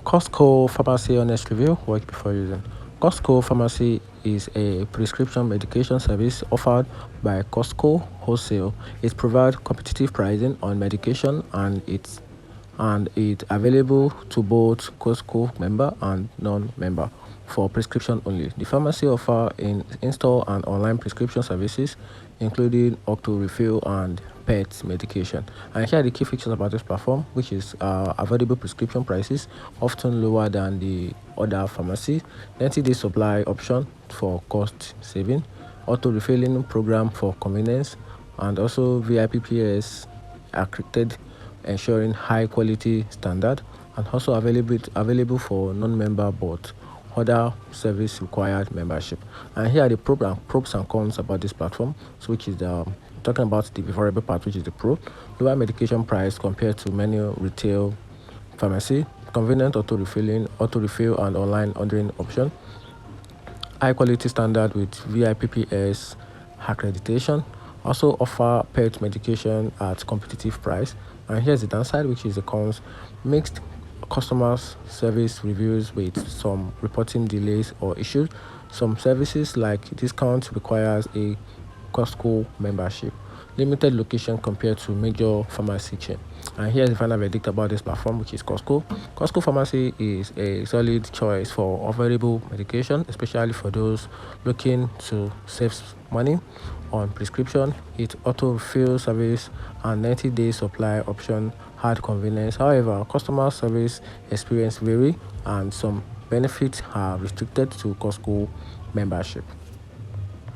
Costco Pharmacy Honest review. Work before using. Costco Pharmacy is a prescription medication service offered by Costco Wholesale. It provides competitive pricing on medication and it's available to both Costco member and non-member for prescription only. The pharmacy offer in-store and online prescription services, including auto refill and pet medication. And here are the key features about this platform, which is affordable prescription prices, often lower than the other pharmacy, 90-day supply option for cost saving, auto refilling program for convenience, and also VIPPS accredited, ensuring high quality standard, and also available for non-member but other service required membership. And here are the pros and cons about this platform, so which is talking about the favorable part, which is the pro: lower medication price compared to many retail pharmacy, convenient auto refill and online ordering option, high quality standard with VIPPS accreditation, also offer pet medication at competitive price. And here's the downside, which is the cons: mixed customers service reviews with some reporting delays or issues. Some services like discount requires a Costco membership, limited location compared to major pharmacy chain. And here's the final verdict about this platform, which is Costco. Costco Pharmacy is a solid choice for affordable medication, especially for those looking to save money on prescription. It auto refill service and 90-day supply option had convenience. However, customer service experience vary and some benefits are restricted to Costco membership.